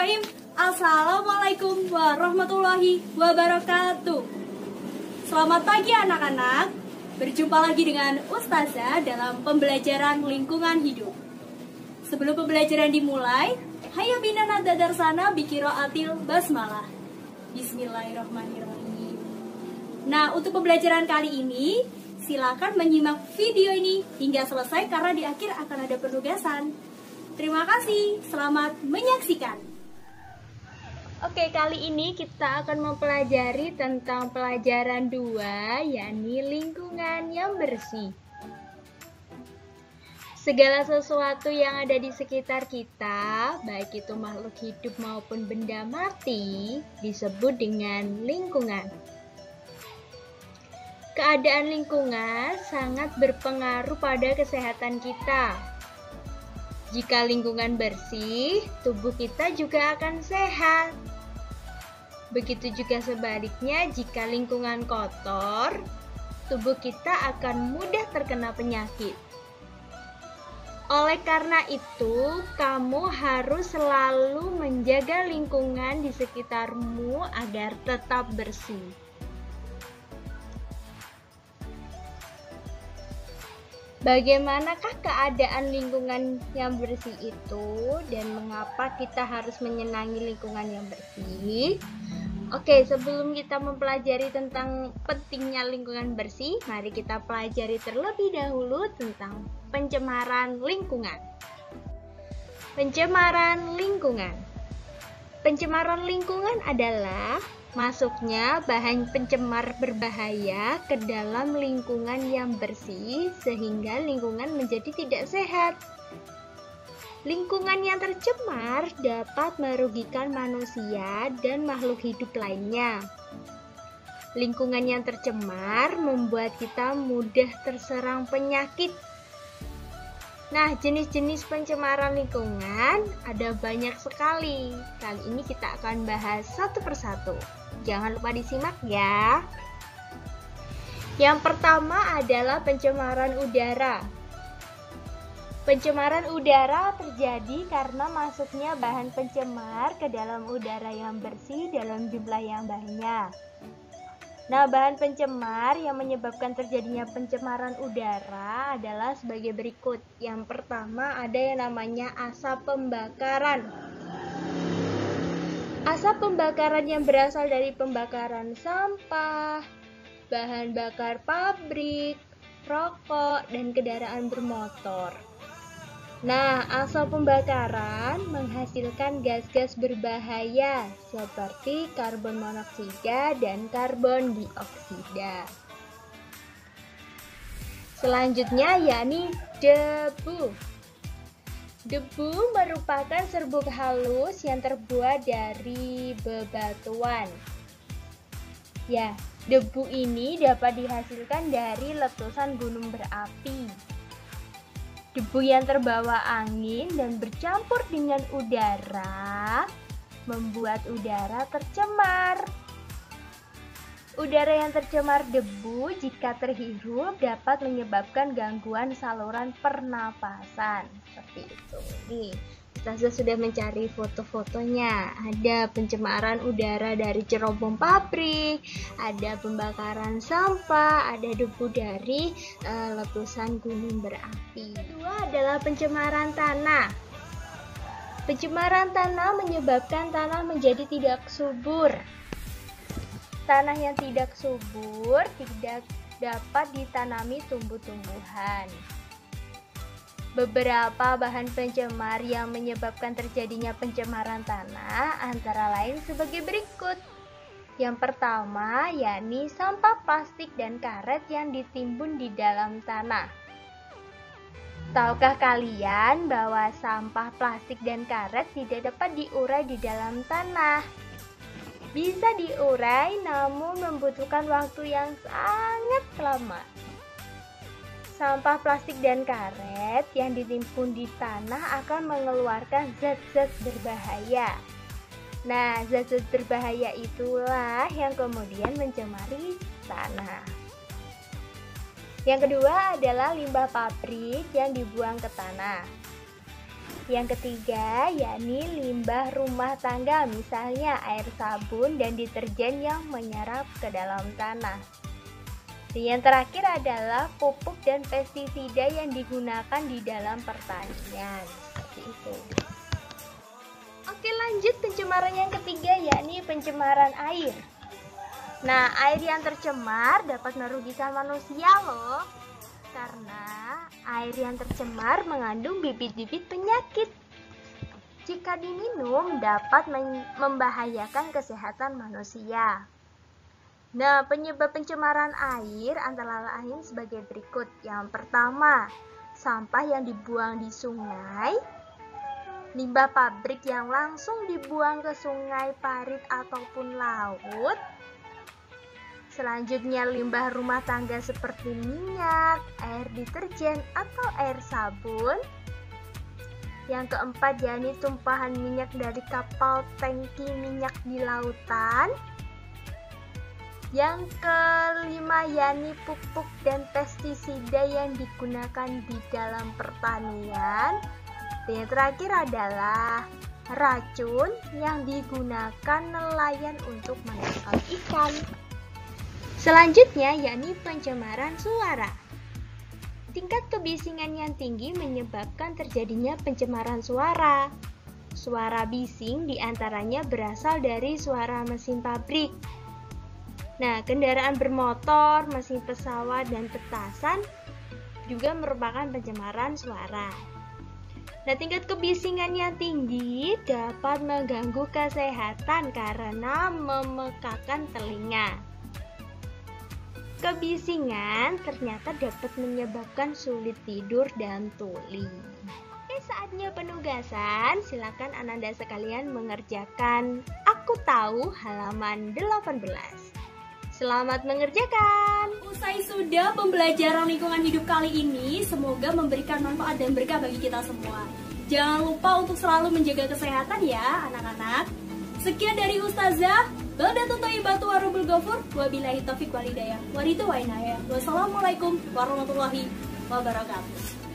Bismillahirrahmanirrahim. Assalamualaikum warahmatullahi wabarakatuh. Selamat pagi anak-anak. Berjumpa lagi dengan Ustazah dalam pembelajaran lingkungan hidup. Sebelum pembelajaran dimulai, hayya bina nadadarsana bikiraatil basmalah. Bismillahirrahmanirrahim. Nah, untuk pembelajaran kali ini, silakan menyimak video ini hingga selesai karena di akhir akan ada penugasan. Terima kasih, selamat menyaksikan. Oke, kali ini kita akan mempelajari tentang pelajaran 2, yakni lingkungan yang bersih. Segala sesuatu yang ada di sekitar kita, baik itu makhluk hidup maupun benda mati, disebut dengan lingkungan. Keadaan lingkungan sangat berpengaruh pada kesehatan kita. Jika lingkungan bersih, tubuh kita juga akan sehat. Begitu juga sebaliknya, jika lingkungan kotor, tubuh kita akan mudah terkena penyakit. Oleh karena itu, kamu harus selalu menjaga lingkungan di sekitarmu agar tetap bersih. Bagaimanakah keadaan lingkungan yang bersih itu dan mengapa kita harus menyenangi lingkungan yang bersih? Oke, sebelum kita mempelajari tentang pentingnya lingkungan bersih, mari kita pelajari terlebih dahulu tentang pencemaran lingkungan. Pencemaran lingkungan. Pencemaran lingkungan adalah masuknya bahan pencemar berbahaya ke dalam lingkungan yang bersih sehingga lingkungan menjadi tidak sehat. Lingkungan yang tercemar dapat merugikan manusia dan makhluk hidup lainnya. Lingkungan yang tercemar membuat kita mudah terserang penyakit. Nah, jenis-jenis pencemaran lingkungan ada banyak sekali. Kali ini kita akan bahas satu persatu. Jangan lupa disimak ya. Yang pertama adalah pencemaran udara. Pencemaran udara terjadi karena masuknya bahan pencemar ke dalam udara yang bersih dalam jumlah yang banyak. Nah, bahan pencemar yang menyebabkan terjadinya pencemaran udara adalah sebagai berikut. Yang pertama ada yang namanya asap pembakaran. Asap pembakaran yang berasal dari pembakaran sampah, bahan bakar pabrik, rokok, dan kendaraan bermotor. Nah, asap pembakaran menghasilkan gas-gas berbahaya seperti karbon monoksida dan karbon dioksida. Selanjutnya yakni debu. Debu merupakan serbuk halus yang terbuat dari bebatuan. Ya, debu ini dapat dihasilkan dari letusan gunung berapi. Debu yang terbawa angin dan bercampur dengan udara membuat udara tercemar. Udara yang tercemar debu jika terhirup dapat menyebabkan gangguan saluran pernapasan. Seperti itu. Nih, Ustazah sudah mencari foto-fotonya. Ada pencemaran udara dari cerobong pabrik, ada pembakaran sampah, ada debu dari letusan gunung berapi. Kedua adalah pencemaran tanah. Pencemaran tanah menyebabkan tanah menjadi tidak subur. Tanah yang tidak subur tidak dapat ditanami tumbuh-tumbuhan. Beberapa bahan pencemar yang menyebabkan terjadinya pencemaran tanah antara lain sebagai berikut. Yang pertama yakni sampah plastik dan karet yang ditimbun di dalam tanah. Tahukah kalian bahwa sampah plastik dan karet tidak dapat diurai di dalam tanah? Bisa diurai namun membutuhkan waktu yang sangat lama. Sampah plastik dan karet yang ditimbun di tanah akan mengeluarkan zat-zat berbahaya. Nah, zat-zat berbahaya itulah yang kemudian mencemari tanah. Yang kedua adalah limbah pabrik yang dibuang ke tanah. Yang ketiga, yakni limbah rumah tangga, misalnya air sabun dan deterjen yang menyerap ke dalam tanah. Dan yang terakhir adalah pupuk dan pestisida yang digunakan di dalam pertanian. Seperti itu. Oke, lanjut pencemaran yang ketiga, yakni pencemaran air. Nah, air yang tercemar dapat merugikan manusia loh. Karena air yang tercemar mengandung bibit-bibit penyakit. Jika diminum dapat membahayakan kesehatan manusia. Nah, penyebab pencemaran air antara lain sebagai berikut. Yang pertama, sampah yang dibuang di sungai, limbah pabrik yang langsung dibuang ke sungai, parit, ataupun laut. Selanjutnya, limbah rumah tangga seperti minyak, air deterjen, atau air sabun. Yang keempat, yakni tumpahan minyak dari kapal tangki minyak di lautan. Yang kelima, yakni pupuk dan pestisida yang digunakan di dalam pertanian. Dan yang terakhir adalah racun yang digunakan nelayan untuk menangkap ikan. Selanjutnya, yakni pencemaran suara. Tingkat kebisingan yang tinggi menyebabkan terjadinya pencemaran suara. Suara bising diantaranya berasal dari suara mesin pabrik. Nah, kendaraan bermotor, mesin pesawat, dan petasan juga merupakan pencemaran suara. Nah, tingkat kebisingan yang tinggi dapat mengganggu kesehatan karena memekakan telinga. Kebisingan ternyata dapat menyebabkan sulit tidur dan tuli. Oke, saatnya penugasan. Silakan Ananda sekalian mengerjakan Aku Tahu halaman 18. Selamat mengerjakan. Usai sudah pembelajaran lingkungan hidup kali ini, semoga memberikan manfaat dan berkah bagi kita semua. Jangan lupa untuk selalu menjaga kesehatan ya anak-anak. Sekian dari Ustazah Baldatun Thayyibatu Warubul Ghafur. Wabillahi taufiq walhidayah. Waridhu wa inayah. Wassalamualaikum warahmatullahi wabarakatuh.